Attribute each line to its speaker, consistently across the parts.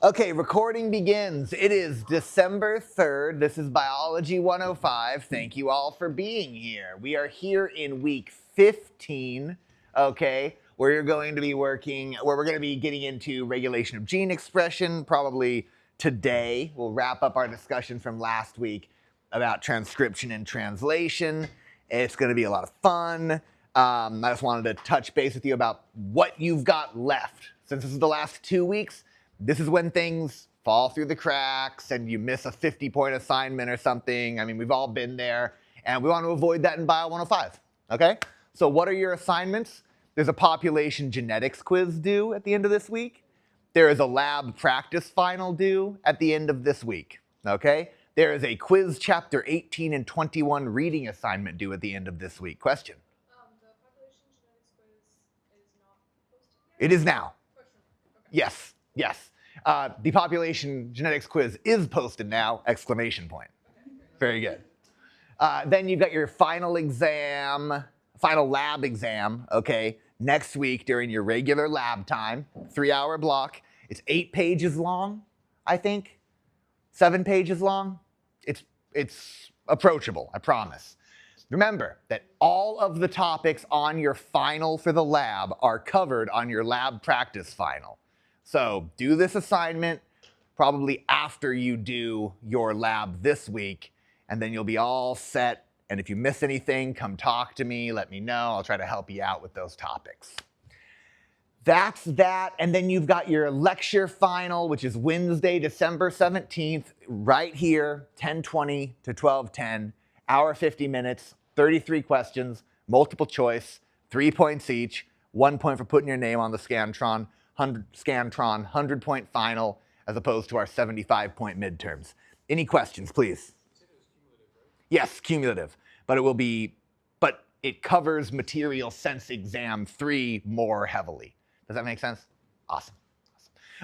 Speaker 1: Okay, recording begins. It is December 3rd. This is Biology 105. Thank you all for being here. We are here in week 15, okay, where we're going to be getting into regulation of gene expression. Probably today we'll wrap up our discussion from last week about transcription and translation. It's going to be a lot of fun. I just wanted to touch base with you about what you've got left. Since this is the last 2 weeks, this is when things fall through the cracks and you miss a 50-point assignment or something. I mean, we've all been there, and we want to avoid that in Bio 105, okay? So what are your assignments? There's a population genetics quiz due at the end of this week. There is a lab practice final due at the end of this week, okay? There is a quiz chapter 18 and 21 reading assignment due at the end of this week. Question?
Speaker 2: The population genetics quiz is not posted yet?
Speaker 1: It is now.
Speaker 2: Okay.
Speaker 1: Yes, yes. The population genetics quiz is posted now, exclamation point.
Speaker 2: Okay.
Speaker 1: Very good. Then you've got your final exam, final lab exam, okay, next week during your regular lab time, 3-hour block. It's 8 pages long, I think. 7 pages long. It's approachable, I promise. Remember that all of the topics on your final for the lab are covered on your lab practice final. So do this assignment probably after you do your lab this week, and then you'll be all set. And if you miss anything, come talk to me, let me know. I'll try to help you out with those topics. That's that. And then you've got your lecture final, which is Wednesday, December 17th, right here, 10:20 to 12:10, hour 50 minutes, 33 questions, multiple choice, 3 points each, 1 point for putting your name on the Scantron, 100-point final, as opposed to our 75-point midterms. Any questions, please?
Speaker 3: You said it was cumulative, right?
Speaker 1: Yes, cumulative, but it covers material sense exam 3 more heavily. Does that make sense? Awesome.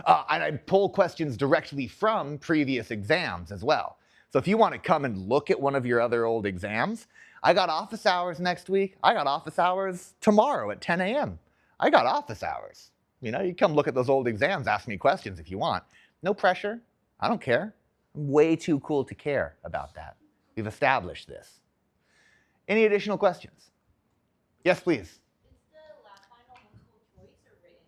Speaker 1: And I pull questions directly from previous exams as well. So if you want to come and look at one of your other old exams, I got office hours next week. I got office hours tomorrow at 10 a.m. I got office hours. You know, you come look at those old exams, ask me questions if you want. No pressure. I don't care. I'm way too cool to care about that. We've established this. Any additional questions? Yes, please.
Speaker 4: Is the lab final multiple choice or written?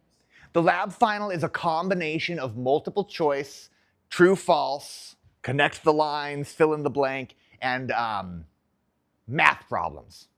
Speaker 1: The lab final is a combination of multiple choice, true, false, connect the lines, fill in the blank, and math problems.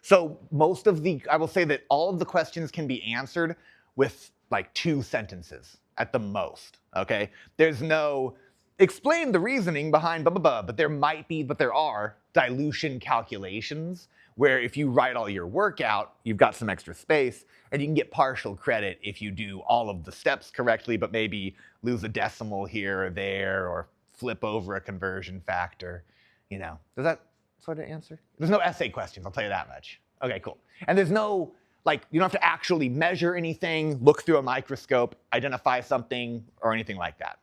Speaker 1: So I will say that all of the questions can be answered with like 2 sentences at the most, okay? There's no explain the reasoning behind blah, blah, blah, but there are dilution calculations where if you write all your work out, you've got some extra space, and you can get partial credit if you do all of the steps correctly, but maybe lose a decimal here or there, or flip over a conversion factor, you know. Does that sort of answer? There's no essay questions, I'll tell you that much. Okay, cool. And there's no, like, you don't have to actually measure anything, look through a microscope, identify something, or anything like that.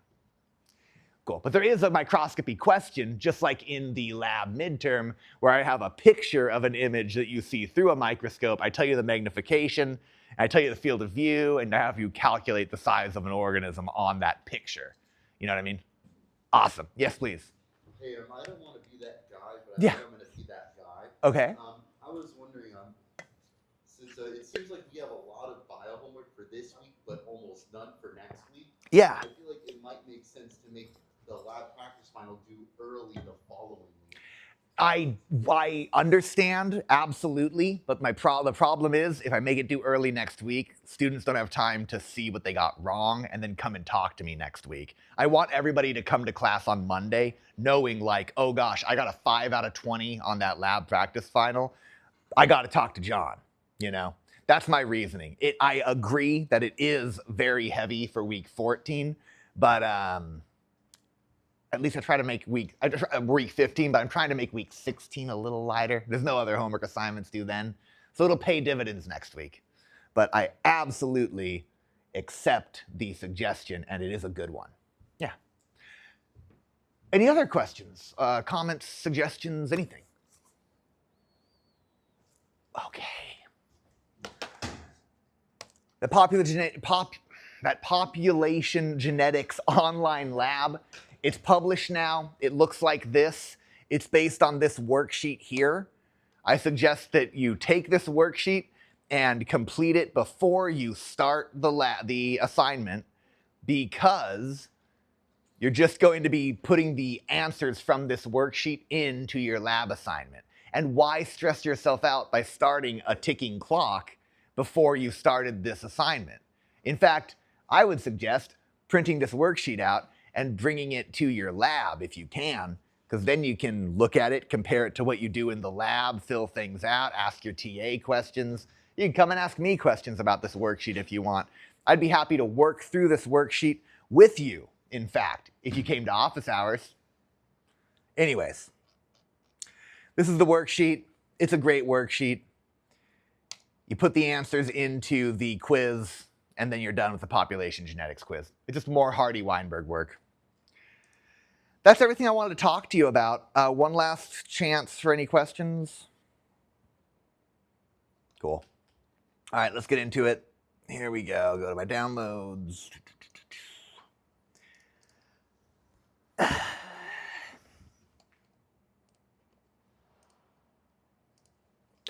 Speaker 1: Cool. But there is a microscopy question, just like in the lab midterm, where I have a picture of an image that you see through a microscope. I tell you the magnification, I tell you the field of view, and I have you calculate the size of an organism on that picture. You know what I mean? Awesome. Yes, please.
Speaker 5: Hey, I don't want to be that guy, but
Speaker 1: Yeah.
Speaker 5: I think I'm going to be that guy.
Speaker 1: Okay.
Speaker 5: I was wondering, since it seems like we have a lot of bio homework for this week, but almost none for next week.
Speaker 1: Yeah.
Speaker 5: I feel like it might make sense to make the lab practice final due early the following week.
Speaker 1: I understand, absolutely, but the problem is if I make it due early next week, students don't have time to see what they got wrong and then come and talk to me next week. I want everybody to come to class on Monday knowing like, oh gosh, I got a 5 out of 20 on that lab practice final. I got to talk to John, you know? That's my reasoning. I agree that it is very heavy for week 14, but at least I try to make week 15, but I'm trying to make week 16 a little lighter. There's no other homework assignments due then. So it'll pay dividends next week. But I absolutely accept the suggestion, and it is a good one. Yeah. Any other questions, comments, suggestions, anything? Okay. The that population genetics online lab. It's published now. It looks like this. It's based on this worksheet here. I suggest that you take this worksheet and complete it before you start the assignment, because you're just going to be putting the answers from this worksheet into your lab assignment. And why stress yourself out by starting a ticking clock before you started this assignment? In fact, I would suggest printing this worksheet out and bringing it to your lab if you can, because then you can look at it, compare it to what you do in the lab, fill things out, ask your TA questions. You can come and ask me questions about this worksheet if you want. I'd be happy to work through this worksheet with you, in fact, if you came to office hours. Anyways, this is the worksheet. It's a great worksheet. You put the answers into the quiz, and then you're done with the population genetics quiz. It's just more Hardy-Weinberg work. That's everything I wanted to talk to you about. One last chance for any questions. Cool. All right, let's get into it. Here we go. Go to my downloads.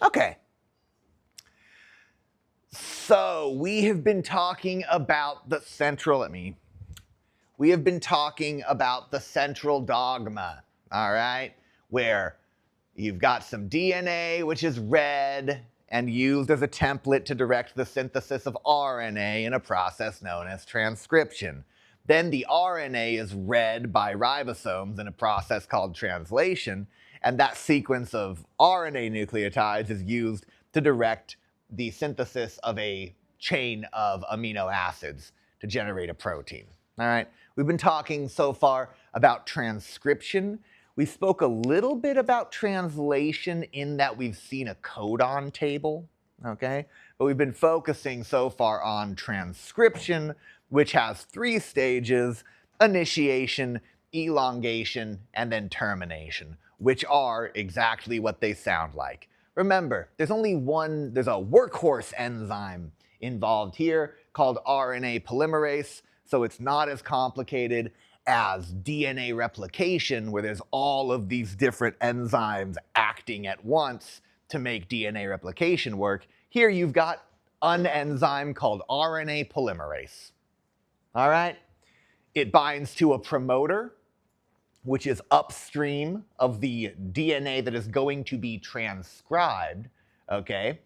Speaker 1: Okay. So we have been talking about the central dogma, all right? Where you've got some DNA, which is read and used as a template to direct the synthesis of RNA in a process known as transcription. Then the RNA is read by ribosomes in a process called translation, and that sequence of RNA nucleotides is used to direct the synthesis of a chain of amino acids to generate a protein. All right, we've been talking so far about transcription. We spoke a little bit about translation in that we've seen a codon table, okay? But we've been focusing so far on transcription, which has 3 stages: initiation, elongation, and then termination, which are exactly what they sound like. Remember, there's a workhorse enzyme involved here called RNA polymerase, so it's not as complicated as DNA replication, where there's all of these different enzymes acting at once to make DNA replication work. Here you've got an enzyme called RNA polymerase. All right? It binds to a promoter, which is upstream of the DNA that is going to be transcribed, okay?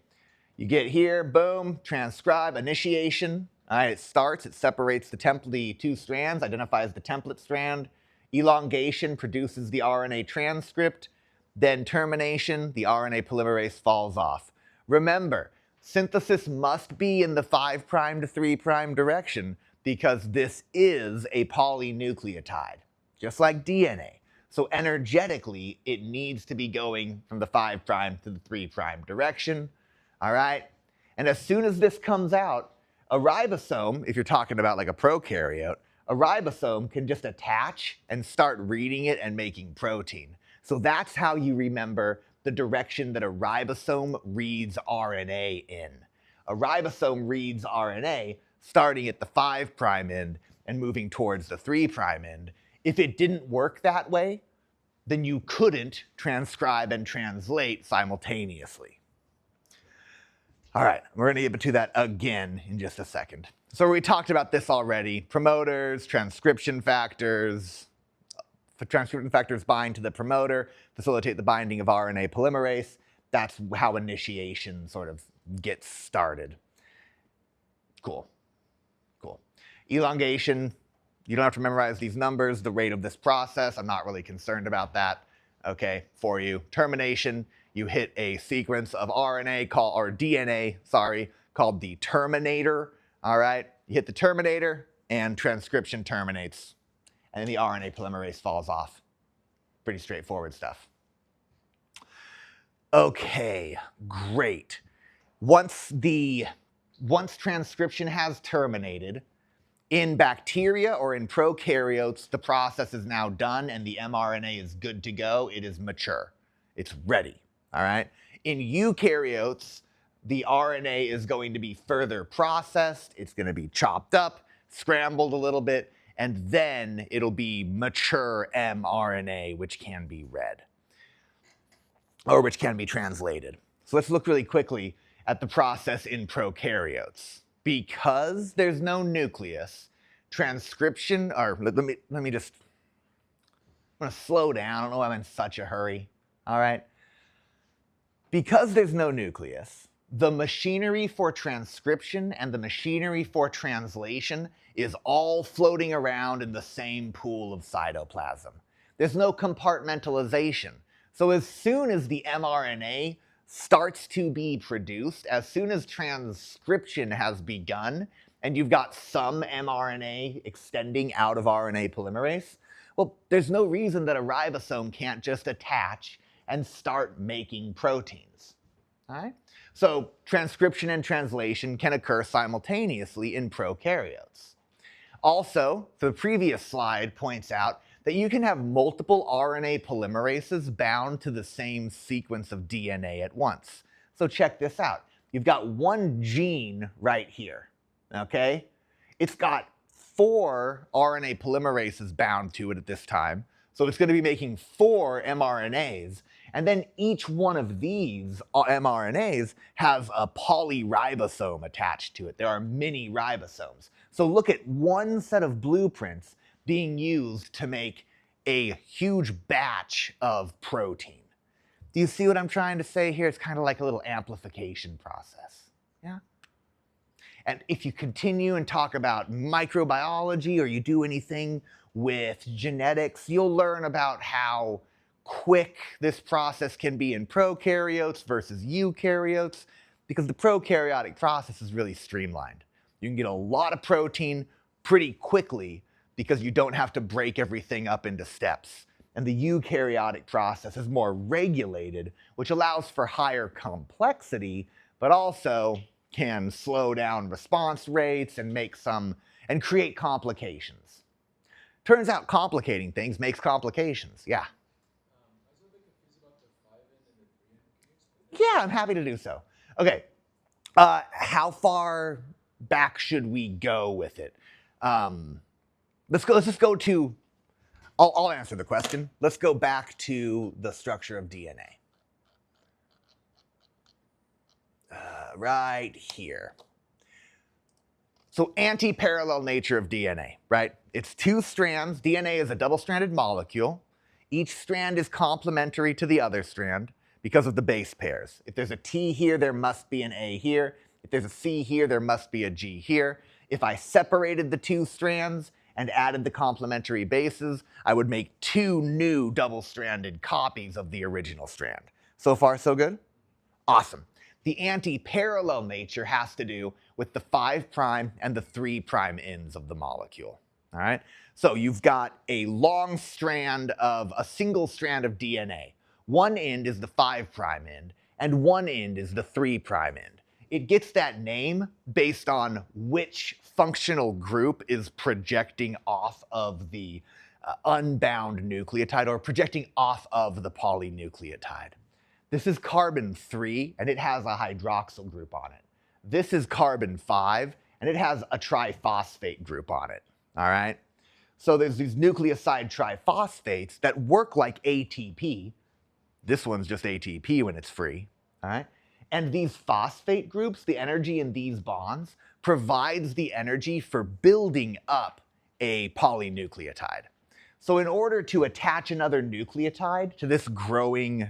Speaker 1: You get here, boom, transcribe, initiation. All right, it starts, it separates the 2 strands, identifies the template strand. Elongation produces the RNA transcript. Then termination, the RNA polymerase falls off. Remember, synthesis must be in the 5' to 3' direction, because this is a polynucleotide, just like DNA. So energetically, it needs to be going from the 5' to the 3' direction. All right? And as soon as this comes out, a ribosome, if you're talking about like a prokaryote, a ribosome can just attach and start reading it and making protein. So that's how you remember the direction that a ribosome reads RNA in. A ribosome reads RNA starting at the 5' end and moving towards the 3' end. If it didn't work that way, then you couldn't transcribe and translate simultaneously. All right, we're going to get to that again in just a second. So we talked about this already. Promoters, transcription factors. Transcription factors bind to the promoter, facilitate the binding of RNA polymerase. That's how initiation sort of gets started. Cool. Cool. Elongation, you don't have to memorize these numbers, the rate of this process. I'm not really concerned about that, okay, for you. Termination, you hit a sequence of DNA, called the terminator, all right? You hit the terminator, and transcription terminates, and then the RNA polymerase falls off. Pretty straightforward stuff. Okay, great. Once transcription has terminated, in bacteria or in prokaryotes, the process is now done and the mRNA is good to go. It is mature. It's ready, all right? In eukaryotes, the RNA is going to be further processed. It's going to be chopped up, scrambled a little bit, and then it'll be mature mRNA, which can be read, or which can be translated. So let's look really quickly at the process in prokaryotes. Because there's no nucleus, transcription, or let me just, I'm gonna slow down. I don't know why I'm in such a hurry, all right? Because there's no nucleus, the machinery for transcription and the machinery for translation is all floating around in the same pool of cytoplasm. There's no compartmentalization. So as soon as the mRNA starts to be produced, as soon as transcription has begun, and you've got some mRNA extending out of RNA polymerase, well, there's no reason that a ribosome can't just attach and start making proteins. All right? So transcription and translation can occur simultaneously in prokaryotes. Also, the previous slide points out that you can have multiple RNA polymerases bound to the same sequence of DNA at once. So check this out. You've got one gene right here, okay? It's got 4 RNA polymerases bound to it at this time, so it's going to be making 4 mRNAs, and then each one of these mRNAs has a polyribosome attached to it. There are many ribosomes. So look at one set of blueprints being used to make a huge batch of protein. Do you see what I'm trying to say here? It's kind of like a little amplification process. Yeah? And if you continue and talk about microbiology or you do anything with genetics, you'll learn about how quick this process can be in prokaryotes versus eukaryotes, because the prokaryotic process is really streamlined. You can get a lot of protein pretty quickly because you don't have to break everything up into steps. And the eukaryotic process is more regulated, which allows for higher complexity, but also can slow down response rates and create complications. Turns out complicating things makes complications. Yeah.
Speaker 2: I was a little bit confused about the 5N and the 3N. Can you explain that?
Speaker 1: Yeah, I'm happy to do so. Okay, how far back should we go with it? Let's just go to, I'll answer the question. Let's go back to the structure of DNA. Right here. So anti-parallel nature of DNA, right? It's 2 strands. DNA is a double-stranded molecule. Each strand is complementary to the other strand because of the base pairs. If there's a T here, there must be an A here. If there's a C here, there must be a G here. If I separated the 2 strands and added the complementary bases, I would make 2 new double-stranded copies of the original strand. So far, so good? Awesome. The anti-parallel nature has to do with the 5' and the 3' ends of the molecule. All right? So you've got a long strand of a single strand of DNA. One end is the 5' end, and one end is the 3' end. It gets that name based on which functional group is projecting off of the unbound nucleotide, or projecting off of the polynucleotide. This is carbon 3, and it has a hydroxyl group on it. This is carbon 5, and it has a triphosphate group on it, all right? So there's these nucleoside triphosphates that work like ATP. This one's just ATP when it's free, all right? And these phosphate groups, the energy in these bonds, provides the energy for building up a polynucleotide. So in order to attach another nucleotide to this growing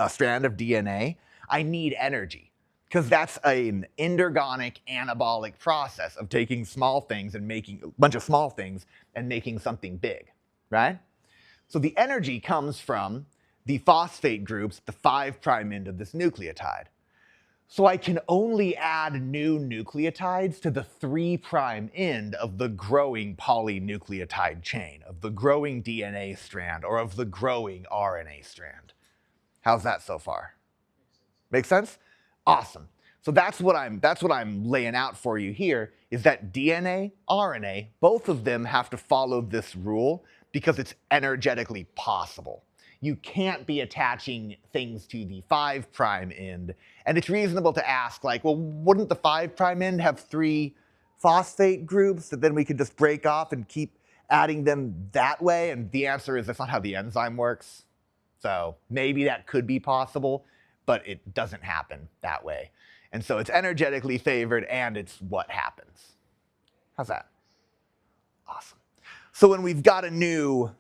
Speaker 1: strand of DNA, I need energy, because that's an endergonic anabolic process of taking small things and making a bunch of small things and making something big, right? So the energy comes from the phosphate groups, the 5' end of this nucleotide. So I can only add new nucleotides to the 3' end of the growing polynucleotide chain, of the growing DNA strand, or of the growing RNA strand. How's that so far? Make sense? Awesome. So that's what I'm laying out for you here, is that DNA, RNA, both of them have to follow this rule because it's energetically possible. You can't be attaching things to the 5' end, and it's reasonable to ask, like, well, wouldn't the 5' end have 3 phosphate groups that then we could just break off and keep adding them that way? And the answer is that's not how the enzyme works. So maybe that could be possible, but it doesn't happen that way. And so it's energetically favored and it's what happens. How's that? Awesome. So when we've got a new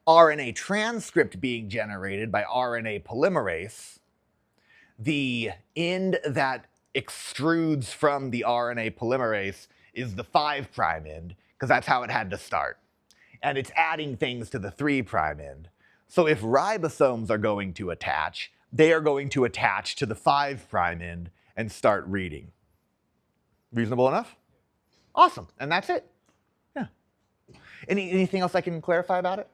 Speaker 1: RNA transcript being generated by RNA polymerase, the end that extrudes from the RNA polymerase is the 5' end, because that's how it had to start. And it's adding things to the 3' end. So if ribosomes are going to attach, they are going to attach to the 5' end and start reading. Reasonable enough? Awesome. And that's it. Yeah. Anything else I can clarify about it?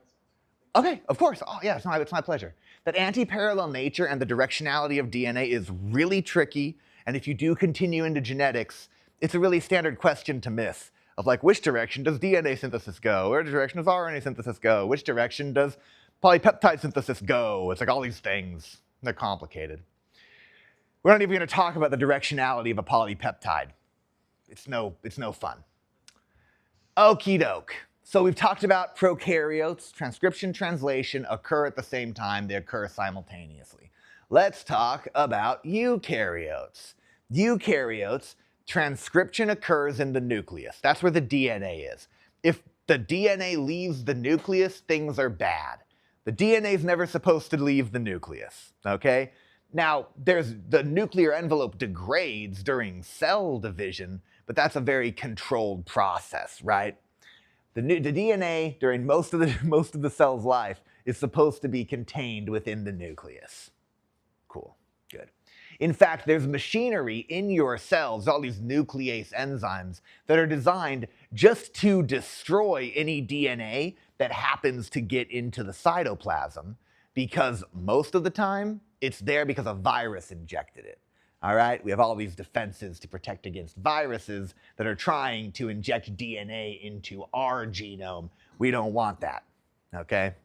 Speaker 1: Okay, of course. Oh, yeah, it's my pleasure. That anti-parallel nature and the directionality of DNA is really tricky, and if you do continue into genetics, it's a really standard question to miss, of like, which direction does DNA synthesis go? Which direction does RNA synthesis go? Which direction does polypeptide synthesis go? It's like all these things. They're complicated. We're not even going to talk about the directionality of a polypeptide. It's no fun. Okie doke. So we've talked about prokaryotes. Transcription, translation occur at the same time. They occur simultaneously. Let's talk about eukaryotes. Eukaryotes, transcription occurs in the nucleus. That's where the DNA is. If the DNA leaves the nucleus, things are bad. The DNA is never supposed to leave the nucleus, okay? Now, the nuclear envelope degrades during cell division, but that's a very controlled process, right? The DNA during most of the cell's life is supposed to be contained within the nucleus. Cool, good. In fact, there's machinery in your cells, all these nuclease enzymes, that are designed just to destroy any DNA that happens to get into the cytoplasm, because most of the time, it's there because a virus injected it. All right, we have all these defenses to protect against viruses that are trying to inject DNA into our genome. We don't want that, okay?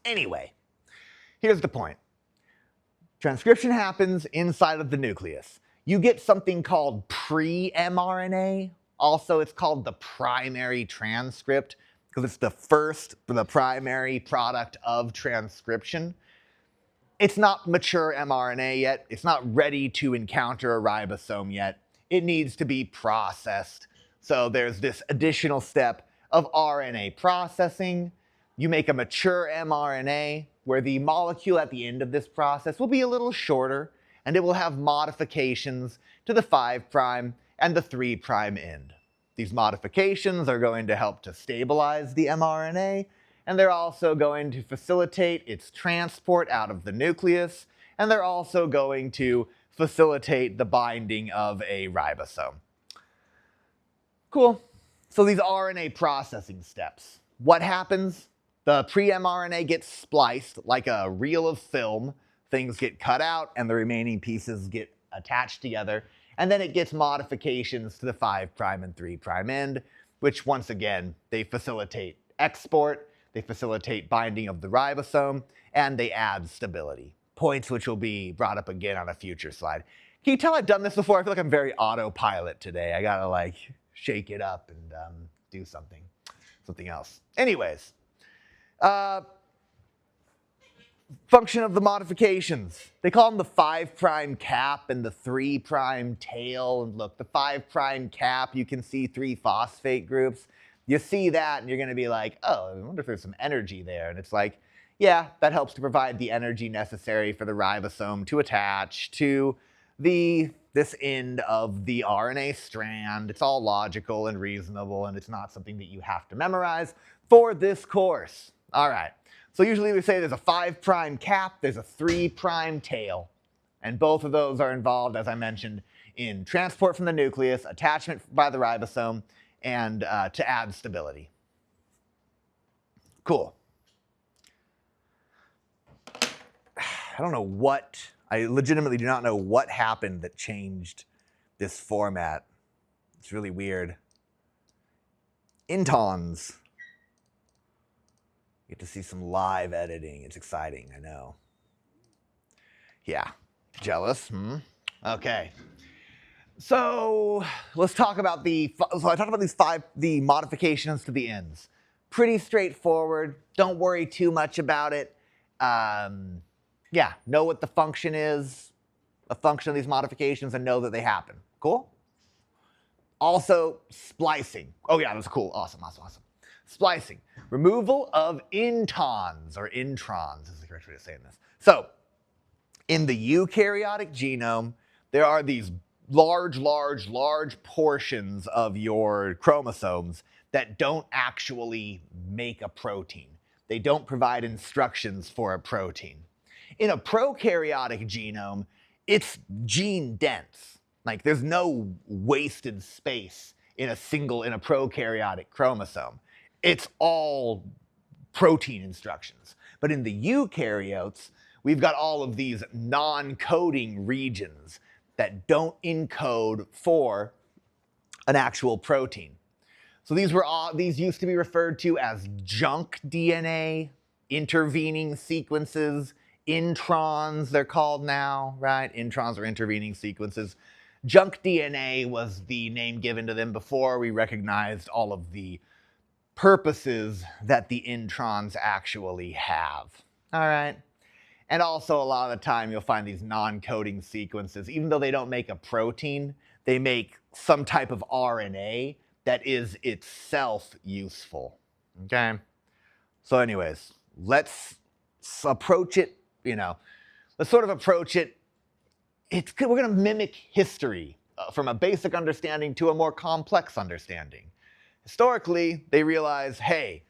Speaker 1: Anyway, here's the point. Transcription happens inside of the nucleus. You get something called pre-mRNA. Also, it's called the primary transcript because it's the primary product of transcription. It's not mature mRNA yet. It's not ready to encounter a ribosome yet. It needs to be processed. So there's this additional step of RNA processing. You make a mature mRNA where the molecule at the end of this process will be a little shorter, and it will have modifications to the 5' and the 3' end. These modifications are going to help to stabilize the mRNA, and they're also going to facilitate its transport out of the nucleus, and they're also going to facilitate the binding of a ribosome. Cool. So these RNA processing steps. What happens? The pre-mRNA gets spliced like a reel of film. Things get cut out, and the remaining pieces get attached together, and then it gets modifications to the 5' and 3' end, which once again, they facilitate export, they facilitate binding of the ribosome, and they add stability. Points which will be brought up again on a future slide. Can you tell I've done this before? I feel like I'm very autopilot today. I gotta like shake it up and do something else. Anyways, function of the modifications. They call them the 5' cap and the 3' tail. And look, the 5' cap, you can see 3 phosphate groups. You see that and you're going to be like, oh, I wonder if there's some energy there. And it's like, yeah, that helps to provide the energy necessary for the ribosome to attach to this end of the RNA strand. It's all logical and reasonable, and it's not something that you have to memorize for this course. All right. So usually we say there's a 5' cap, there's a 3' tail. And both of those are involved, as I mentioned, in transport from the nucleus, attachment by the ribosome, and to add stability. Cool. I legitimately do not know what happened that changed this format. It's really weird. Intons. Get to see some live editing. It's exciting, I know. Yeah, jealous, Okay. So let's talk about so I talked about the modifications to the ends. Pretty straightforward. Don't worry too much about it. Yeah, know what the function is, a function of these modifications, and know that they happen. Cool? Also, splicing. Oh yeah, that's cool. Awesome. Splicing. Removal of intons, or introns is the correct way of saying this. So, in the eukaryotic genome, there are these large portions of your chromosomes that don't actually make a protein. They don't provide instructions for a protein. In a prokaryotic genome, it's gene dense. Like there's no wasted space in a prokaryotic chromosome. It's all protein instructions. But in the eukaryotes, we've got all of these non-coding regions that don't encode for an actual protein. So these used to be referred to as junk DNA, intervening sequences, introns they're called now, right? Introns are intervening sequences. Junk DNA was the name given to them before we recognized all of the purposes that the introns actually have. All right? And also, a lot of the time, you'll find these non-coding sequences, even though they don't make a protein, they make some type of RNA that is itself useful. Okay? So anyways, let's approach it, let's sort of approach it. We're going to mimic history from a basic understanding to a more complex understanding. Historically, they realize, hey,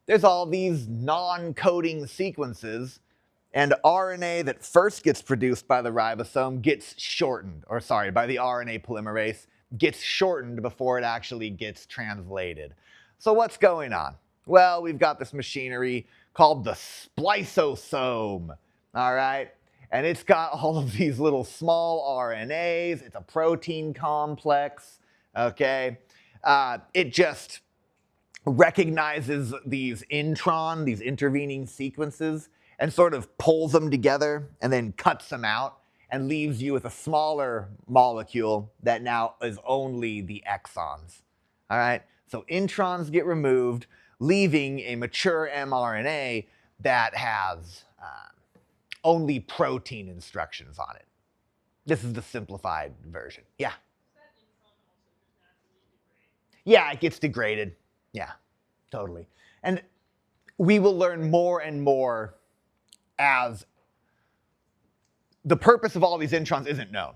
Speaker 1: there's all these non-coding sequences, and RNA that first gets produced by the ribosome gets shortened, by the RNA polymerase, gets shortened before it actually gets translated. So what's going on? Well, we've got this machinery called the spliceosome, all right? And it's got all of these little small RNAs. It's a protein complex, okay? It just recognizes these intervening sequences, and sort of pulls them together and then cuts them out and leaves you with a smaller molecule that now is only the exons. All right? So introns get removed, leaving a mature mRNA that has only protein instructions on it. This is the simplified version. Yeah? Yeah, it gets degraded. Yeah, totally. And we will learn more and more as the purpose of all these introns isn't known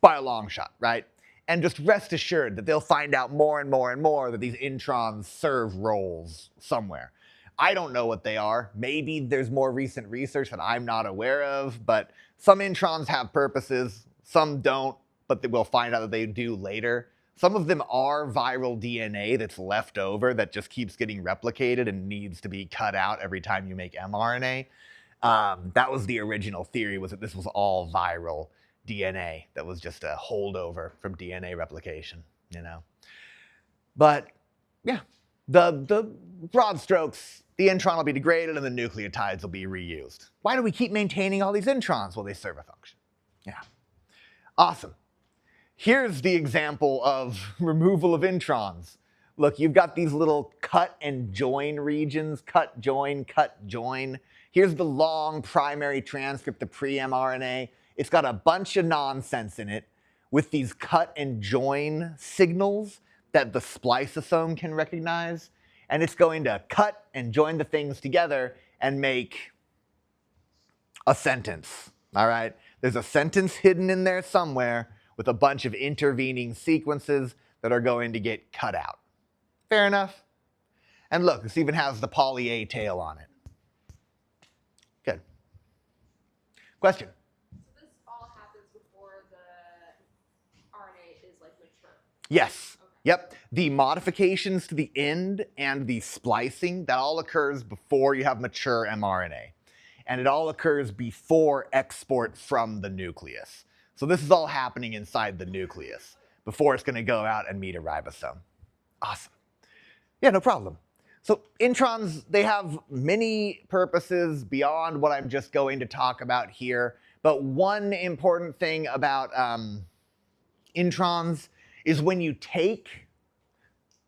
Speaker 1: by a long shot, right? And just rest assured that they'll find out more and more that these introns serve roles somewhere. I don't know what they are. Maybe there's more recent research that I'm not aware of, but some introns have purposes, some don't, but we'll find out that they do later. Some of them are viral DNA that's left over that just keeps getting replicated and needs to be cut out every time you make mRNA. That was the original theory, was that this was all viral DNA that was just a holdover from DNA replication, But yeah, the broad strokes, the intron will be degraded and the nucleotides will be reused. Why do we keep maintaining all these introns? Well, they serve a function. Yeah. Awesome. Here's the example of removal of introns. Look, you've got these little cut and join regions, cut, join, cut, join. Here's the long primary transcript, the pre-mRNA. It's got a bunch of nonsense in it with these cut and join signals that the spliceosome can recognize. And it's going to cut and join the things together and make a sentence, all right? There's a sentence hidden in there somewhere with a bunch of intervening sequences that are going to get cut out. Fair enough? And look, this even has the poly A tail on it. Good. Question?
Speaker 4: So this all happens before the RNA is mature?
Speaker 1: Yes.
Speaker 4: Okay.
Speaker 1: Yep. The modifications to the end and the splicing, that all occurs before you have mature mRNA. And it all occurs before export from the nucleus. So this is all happening inside the nucleus before it's going to go out and meet a ribosome. Awesome. Yeah, no problem. So introns, they have many purposes beyond what I'm just going to talk about here. But one important thing about Introns is when you take,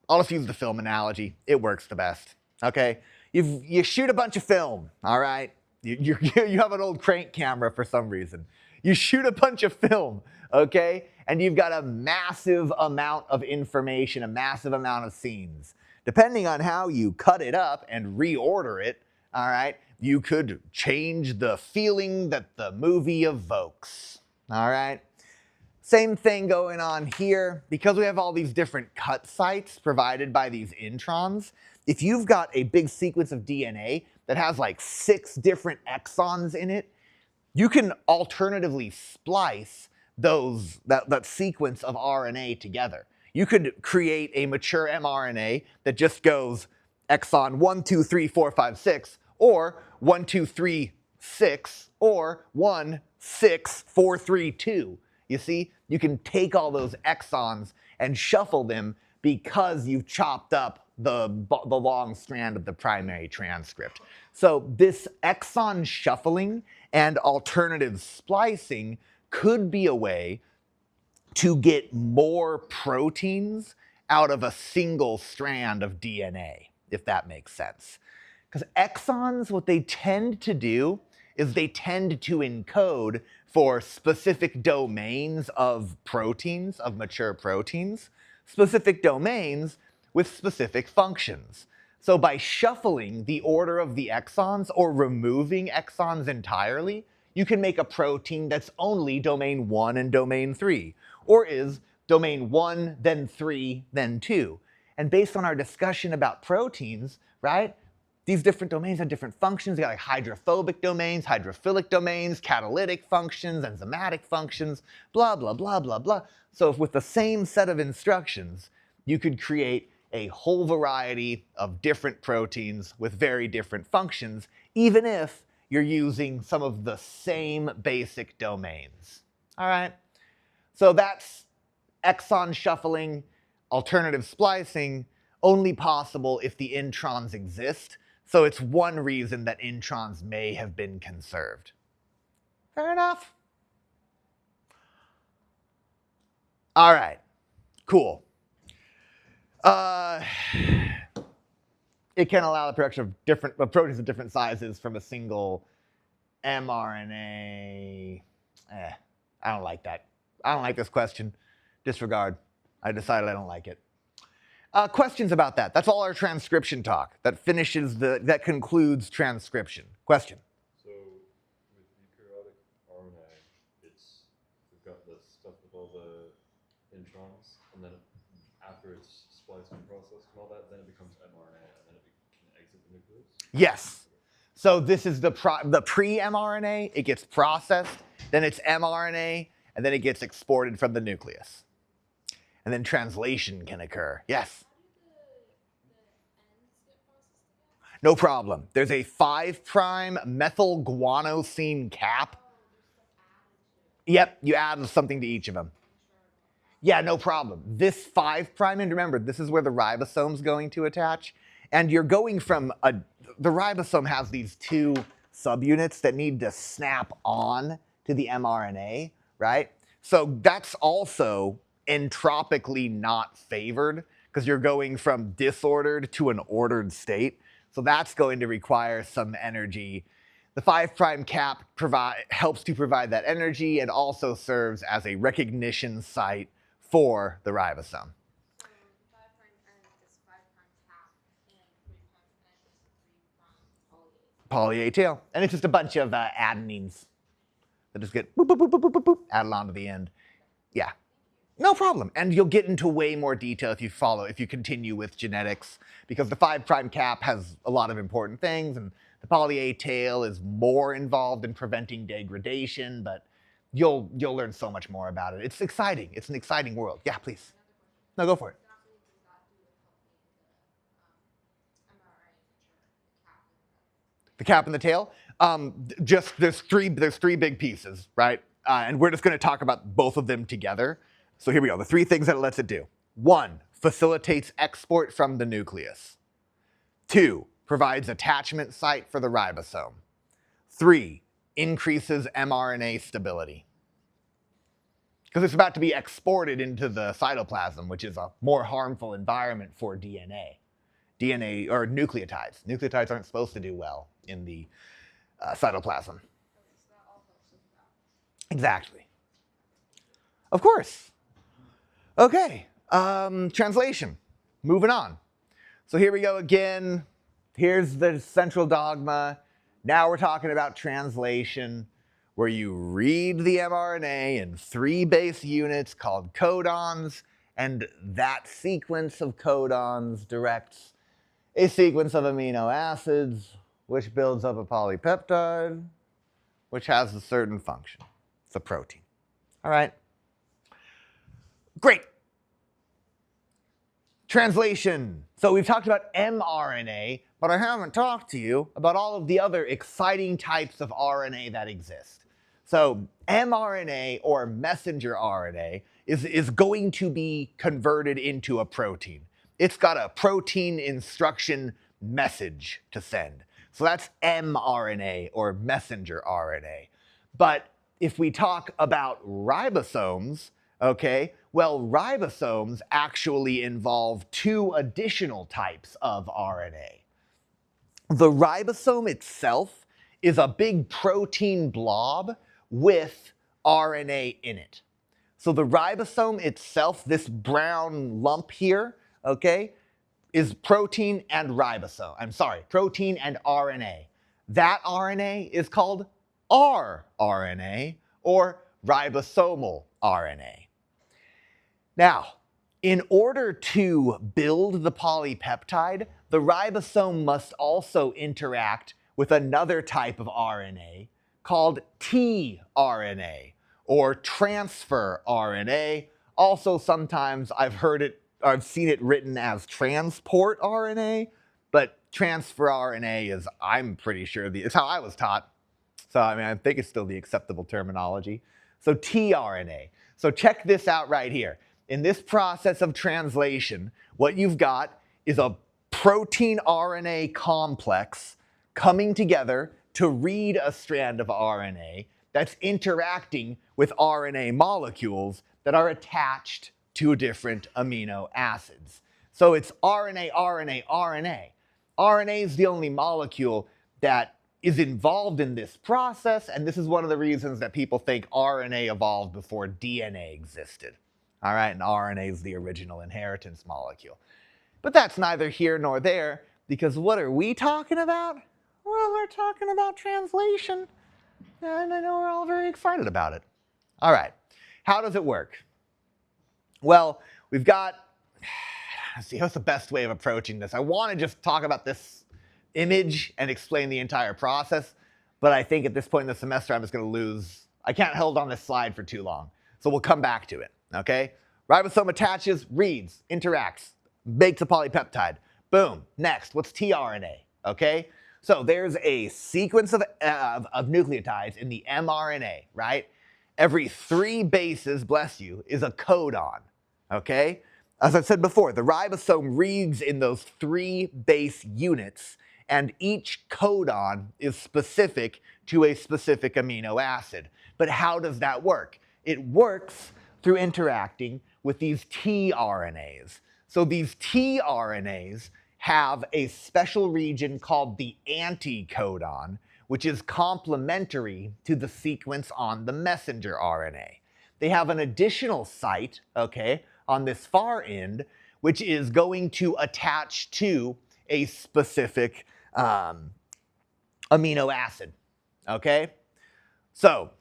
Speaker 1: I'll just use the film analogy. It works the best, okay? You shoot a bunch of film, all right? You have an old crank camera for some reason. You shoot a bunch of film, okay? And you've got a massive amount of information, a massive amount of scenes. Depending on how you cut it up and reorder it, all right, you could change the feeling that the movie evokes, all right? Same thing going on here. Because we have all these different cut sites provided by these introns, if you've got a big sequence of DNA that has like 6 different exons in it, you can alternatively splice that sequence of RNA together. You could create a mature mRNA that just goes exon 1, 2, 3, 4, 5, 6, or 1, 2, 3, 6, or 1, 6, 4, 3, 2. You see, you can take all those exons and shuffle them because you've chopped up the long strand of the primary transcript. So this exon shuffling and alternative splicing could be a way to get more proteins out of a single strand of DNA, if that makes sense. Because exons, what they tend to do is they tend to encode for specific domains of proteins, of mature proteins, specific domains with specific functions. So by shuffling the order of the exons or removing exons entirely, you can make a protein that's only domain 1 and domain 3, or is domain 1, then 3, then 2. And based on our discussion about proteins, right, these different domains have different functions. You got like hydrophobic domains, hydrophilic domains, catalytic functions, enzymatic functions, blah, blah, blah, blah, blah. So if with the same set of instructions, you could create a whole variety of different proteins with very different functions, even if you're using some of the same basic domains. All right? So that's exon shuffling, alternative splicing, only possible if the introns exist. So it's one reason that introns may have been conserved. Fair enough? All right, cool. It can allow the production of proteins of different sizes from a single mRNA. I don't like that. I don't like this question. Disregard. I decided I don't like it. Questions about that? That's all our transcription talk. That concludes transcription. Question?
Speaker 2: So with eukaryotic RNA, we've got the stuff with all the introns, and then after it's spliced and processed and all that, then it becomes mRNA, and then it can exit the nucleus?
Speaker 1: Yes. So this is the pre-mRNA. It gets processed, then it's mRNA, and then it gets exported from the nucleus. And then translation can occur. Yes? No problem. There's a 5' methyl guanosine cap. Yep, you add something to each of them. Yeah, no problem. This 5', and remember, this is where the ribosome's going to attach. And you're going from the ribosome has these 2 subunits that need to snap on to the mRNA, right? So that's also entropically not favored because you're going from disordered to an ordered state. So that's going to require some energy. The 5' cap helps to provide that energy and also serves as a recognition site for the ribosome.
Speaker 4: So the 5' end is 5' cap and 3' end is 3' poly A.
Speaker 1: Poly A tail. And it's just a bunch of adenines that just get boop, boop, boop, boop, boop, boop, added on to the end. Yeah. No problem. And you'll get into way more detail if you continue with genetics, because the 5' cap has a lot of important things, and the poly A tail is more involved in preventing degradation, but you'll learn so much more about it. It's exciting. It's an exciting world. Yeah, please. No, go for it. The cap and the tail? Just there's three big pieces, right? And we're just going to talk about both of them together. So here we go. The 3 things that it lets it do. 1, facilitates export from the nucleus. 2, provides attachment site for the ribosome. 3, increases mRNA stability. because it's about to be exported into the cytoplasm, which is a more harmful environment for DNA. DNA, or nucleotides. Nucleotides aren't supposed to do well in the cytoplasm. Exactly. Of course. Okay, translation. Moving on. So here we go again. Here's the central dogma. Now we're talking about translation, where you read the mRNA in 3 base units called codons, and that sequence of codons directs a sequence of amino acids, which builds up a polypeptide, which has a certain function. It's a protein. All right? Great. Translation. So we've talked about mRNA, but I haven't talked to you about all of the other exciting types of RNA that exist. So mRNA, or messenger RNA, is going to be converted into a protein. It's got a protein instruction message to send. So that's mRNA, or messenger RNA. But if we talk about ribosomes, okay, well, ribosomes actually involve 2 additional types of RNA. The ribosome itself is a big protein blob with RNA in it. So the ribosome itself, this brown lump here, okay, is protein and ribosome. I'm sorry, protein and RNA. That RNA is called rRNA, or ribosomal RNA. Now, in order to build the polypeptide, the ribosome must also interact with another type of RNA called tRNA, or transfer RNA. Also, sometimes I've seen it written as transport RNA, but transfer RNA is, I'm pretty sure, it's how I was taught. So, I mean, I think it's still the acceptable terminology. So tRNA. So check this out right here. In this process of translation, what you've got is a protein RNA complex coming together to read a strand of RNA that's interacting with RNA molecules that are attached to different amino acids. So it's RNA, RNA, RNA. RNA is the only molecule that is involved in this process, and this is one of the reasons that people think RNA evolved before DNA existed. All right, and RNA is the original inheritance molecule. But that's neither here nor there, because what are we talking about? Well, we're talking about translation, and I know we're all very excited about it. All right, how does it work? Well, we've got, let's see, what's the best way of approaching this? I want to just talk about this image and explain the entire process, but I think at this point in the semester I'm just going to lose, I can't hold on this slide for too long, so we'll come back to it, okay? Ribosome attaches, reads, interacts, makes a polypeptide. Boom, next, what's tRNA, okay? So there's a sequence of nucleotides in the mRNA, right? Every 3 bases, bless you, is a codon, okay? As I've said before, the ribosome reads in those 3 base units, and each codon is specific to a specific amino acid. But how does that work? It works through interacting with these tRNAs. So these tRNAs have a special region called the anticodon, which is complementary to the sequence on the messenger RNA. They have an additional site, okay, on this far end, which is going to attach to a specific amino acid, okay? So,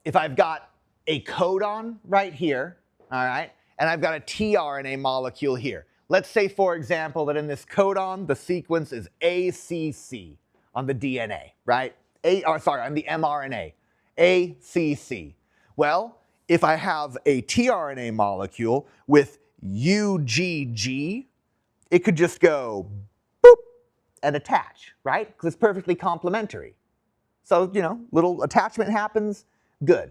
Speaker 1: if I've got a codon right here, all right, and I've got a tRNA molecule here. Let's say, for example, that in this codon, the sequence is ACC on the DNA, right? On the mRNA, ACC. Well, if I have a tRNA molecule with UGG, it could just go boop and attach, right? Because it's perfectly complementary. So, little attachment happens, good.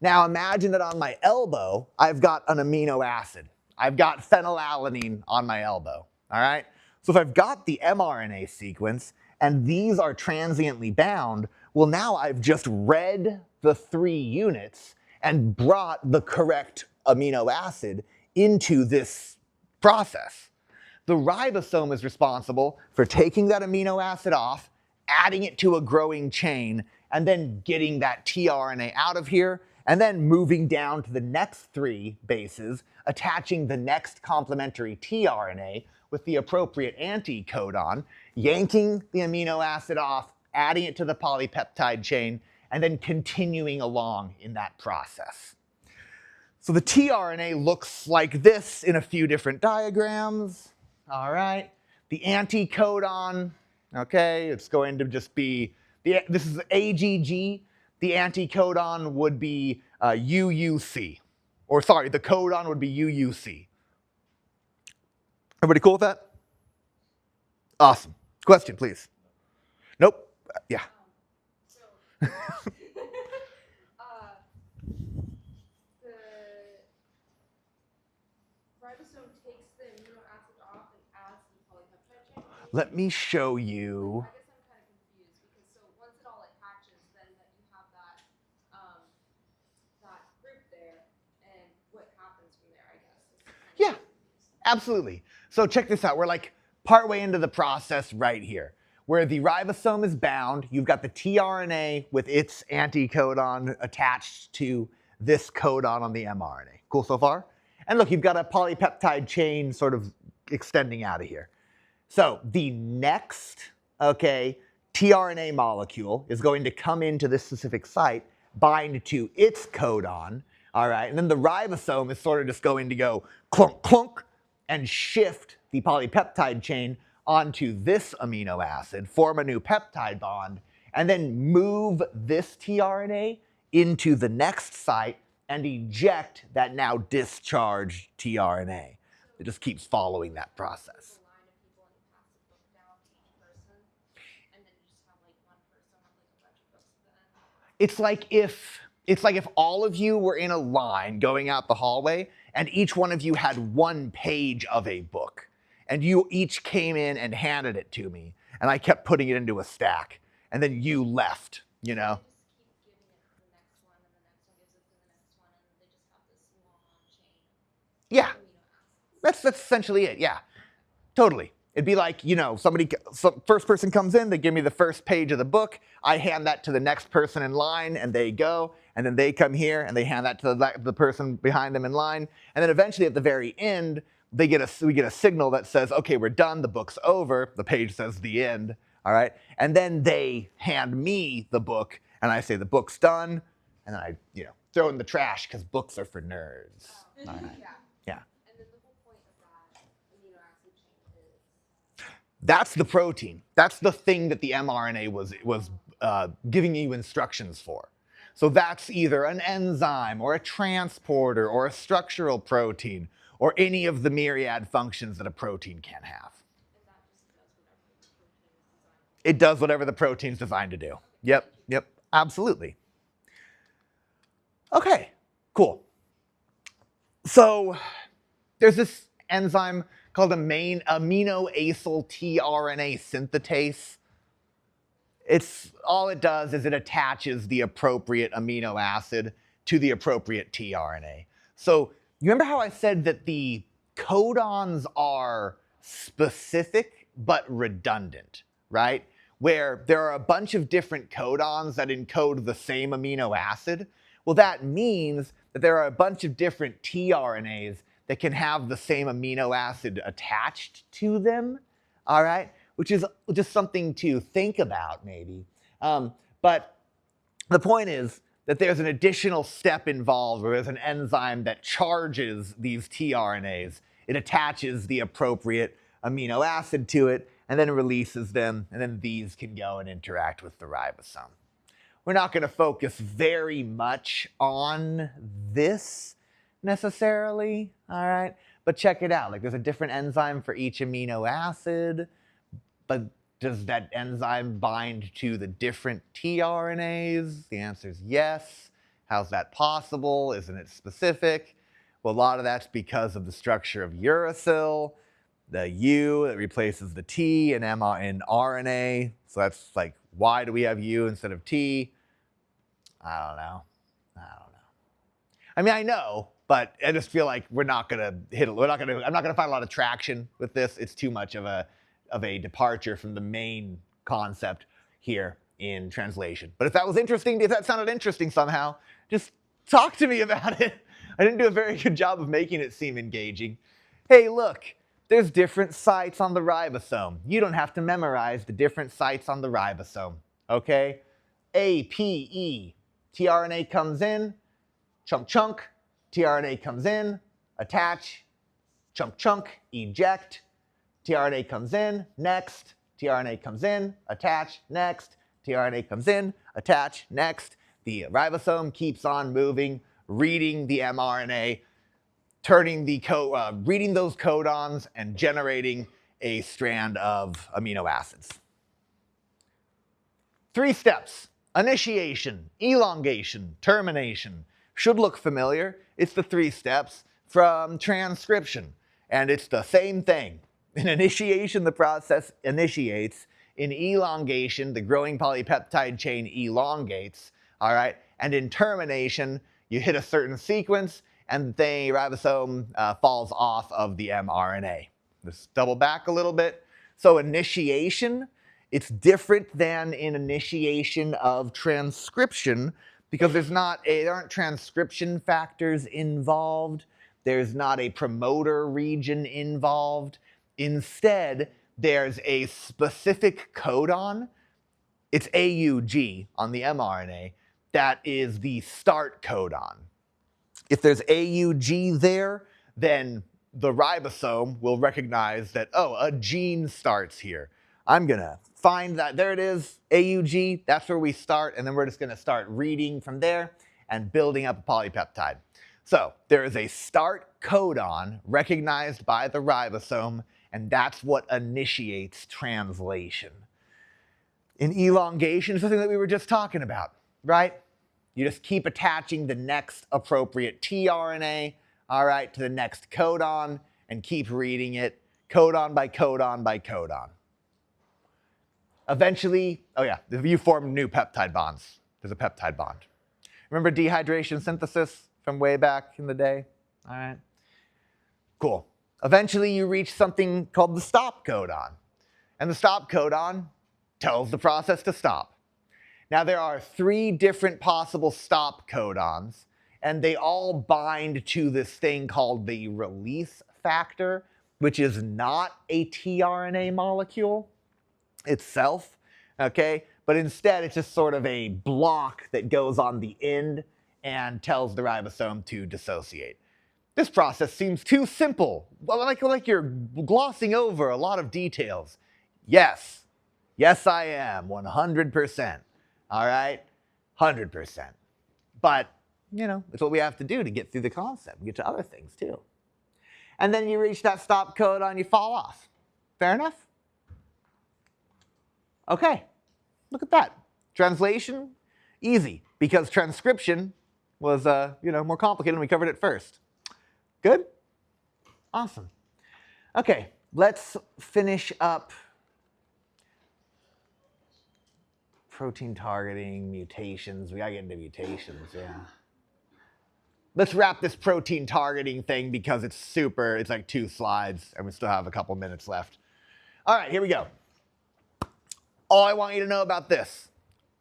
Speaker 1: Now imagine that on my elbow, I've got an amino acid. I've got phenylalanine on my elbow, all right? So if I've got the mRNA sequence and these are transiently bound, well, now I've just read the 3 units and brought the correct amino acid into this process. The ribosome is responsible for taking that amino acid off, adding it to a growing chain, and then getting that tRNA out of here, and then moving down to the next 3 bases, attaching the next complementary tRNA with the appropriate anticodon, yanking the amino acid off, adding it to the polypeptide chain, and then continuing along in that process. So the tRNA looks like this in a few different diagrams. All right. The anticodon, okay, it's going to just be, this is AGG. The anticodon would be UUC. Or sorry, the codon would be UUC. Everybody cool with that? Awesome. Question, please. Nope. Yeah.
Speaker 4: So, the ribosome takes the amino acid off and adds the polypeptide chain.
Speaker 1: Let me show you.
Speaker 4: I guess I'm kind of confused because so once it all attaches, then that you have that that group there, and what happens from there, I guess.
Speaker 1: Yeah, absolutely. So check this out. We're like partway into the process right here. Where the ribosome is bound, you've got the tRNA with its anticodon attached to this codon on the mRNA. Cool so far? And look, you've got a polypeptide chain sort of extending out of here. So the next, okay, tRNA molecule is going to come into this specific site, bind to its codon, all right, and then the ribosome is sort of just going to go clunk, clunk, and shift the polypeptide chain onto this amino acid, form a new peptide bond, and then move this tRNA into the next site and eject that now discharged tRNA. It just keeps following that process. It's like if all of you were in a line going out the hallway and each one of you had 1 page of a book and you each came in and handed it to me and I kept putting it into a stack and then you left, you know? Yeah, that's essentially it, yeah, totally. It'd be like, you know, first person comes in, they give me the first page of the book, I hand that to the next person in line and they go, and then they come here and they hand that to the person behind them in line, and then eventually at the very end, we get a signal that says, okay, we're done, the book's over, the page says the end, all right? And then they hand me the book and I say the book's done, and then I, you know, throw it in the trash because books are for nerds. All right. Yeah. That's the protein. That's the thing that the mRNA was giving you instructions for. So that's either an enzyme or a transporter or a structural protein or any of the myriad functions that a protein can have. It does whatever the protein's designed to do. Yep, absolutely. Okay, cool. So there's this enzyme called aminoacyl tRNA synthetase. All it does is it attaches the appropriate amino acid to the appropriate tRNA. So you remember how I said that the codons are specific but redundant, right? Where there are a bunch of different codons that encode the same amino acid. Well, that means that there are a bunch of different tRNAs that can have the same amino acid attached to them, all right? Which is just something to think about, maybe. But the point is that there's an additional step involved where there's an enzyme that charges these tRNAs. It attaches the appropriate amino acid to it and then releases them, and then these can go and interact with the ribosome. We're not going to focus very much on this necessarily, all right? But check it out. Like, there's a different enzyme for each amino acid, but does that enzyme bind to the different tRNAs? The answer is yes. How's that possible? Isn't it specific? Well, a lot of that's because of the structure of uracil, the U that replaces the T in RNA. So that's like, why do we have U instead of T? I don't know. I mean, I know, but I just feel like I'm not gonna find a lot of traction with this. It's too much of a departure from the main concept here in translation. But if that sounded interesting somehow, just talk to me about it. I didn't do a very good job of making it seem engaging. Hey, look, there's different sites on the ribosome. You don't have to memorize the different sites on the ribosome, okay? A, P, E. tRNA comes in, chunk, chunk. tRNA comes in, attach, chunk, chunk, eject. tRNA comes in, next. tRNA comes in, attach, next. tRNA comes in, attach, next. The ribosome keeps on moving, reading the mRNA, reading those codons and generating a strand of amino acids. 3 steps: initiation, elongation, termination. Should look familiar. It's the 3 steps from transcription, and it's the same thing. In initiation, the process initiates. In elongation, the growing polypeptide chain elongates, all right? And in termination, you hit a certain sequence, and the ribosome falls off of the mRNA. Let's double back a little bit. So initiation, it's different than in initiation of transcription because there aren't transcription factors involved. There's not a promoter region involved. Instead, there's a specific codon. It's AUG on the mRNA. That is the start codon. If there's AUG there, then the ribosome will recognize that, oh, a gene starts here. I'm going to find that. There it is, AUG. That's where we start. And then we're just going to start reading from there and building up a polypeptide. So there is a start codon recognized by the ribosome, and that's what initiates translation. In elongation, it's something that we were just talking about, right? You just keep attaching the next appropriate tRNA, all right, to the next codon and keep reading it codon by codon by codon. Eventually, you form new peptide bonds. There's a peptide bond. Remember dehydration synthesis from way back in the day? All right. Cool. Eventually, you reach something called the stop codon. And the stop codon tells the process to stop. Now, there are 3 different possible stop codons, and they all bind to this thing called the release factor, which is not a tRNA molecule itself, okay? But instead, it's just sort of a block that goes on the end and tells the ribosome to dissociate. This process seems too simple, like you're glossing over a lot of details. Yes, I am, 100%. All right, 100%. But, it's what we have to do to get through the concept. We get to other things, too. And then you reach that stop codon, you fall off. Fair enough? Okay, look at that. Translation, easy, because transcription was, more complicated and we covered it first. Good? Awesome. Okay, let's finish up protein targeting, mutations. We gotta get into mutations, yeah. Let's wrap this protein targeting thing because it's like 2 slides and we still have a couple minutes left. All right, here we go. All I want you to know about this.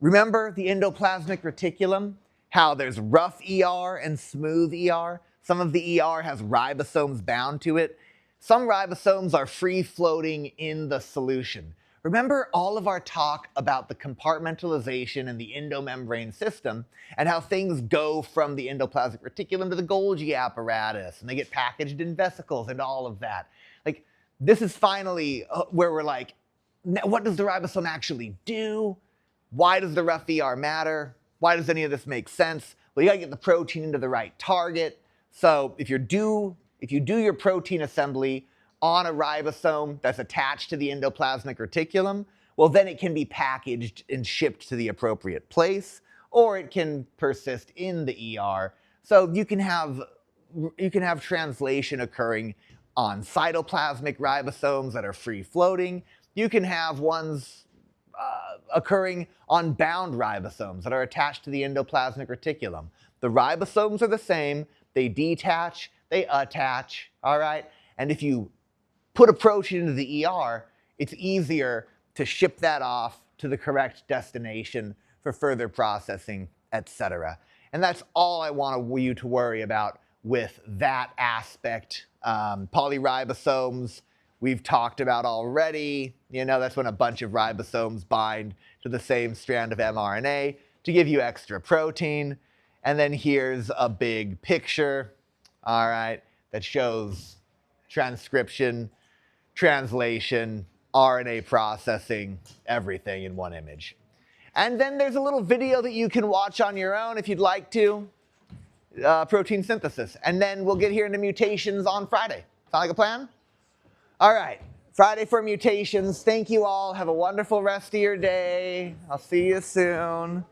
Speaker 1: Remember the endoplasmic reticulum? How there's rough ER and smooth ER? Some of the ER has ribosomes bound to it. Some ribosomes are free-floating in the solution. Remember all of our talk about the compartmentalization in the endomembrane system and how things go from the endoplasmic reticulum to the Golgi apparatus and they get packaged in vesicles and all of that. Like, this is finally where we're like, what does the ribosome actually do? Why does the rough ER matter? Why does any of this make sense? Well, you gotta get the protein into the right target. So if you do your protein assembly on a ribosome that's attached to the endoplasmic reticulum, well, then it can be packaged and shipped to the appropriate place, or it can persist in the ER. So you can have translation occurring on cytoplasmic ribosomes that are free-floating. You can have ones occurring on bound ribosomes that are attached to the endoplasmic reticulum. The ribosomes are the same. They detach, they attach, all right? And if you put a protein into the ER, it's easier to ship that off to the correct destination for further processing, etc. And that's all I want you to worry about with that aspect. Polyribosomes, we've talked about already. You know, that's when a bunch of ribosomes bind to the same strand of mRNA to give you extra protein. And then here's a big picture, all right, that shows transcription, translation, RNA processing, everything in one image. And then there's a little video that you can watch on your own if you'd like to, protein synthesis. And then we'll get here into mutations on Friday. Sound like a plan? All right, Friday for mutations. Thank you all. Have a wonderful rest of your day. I'll see you soon.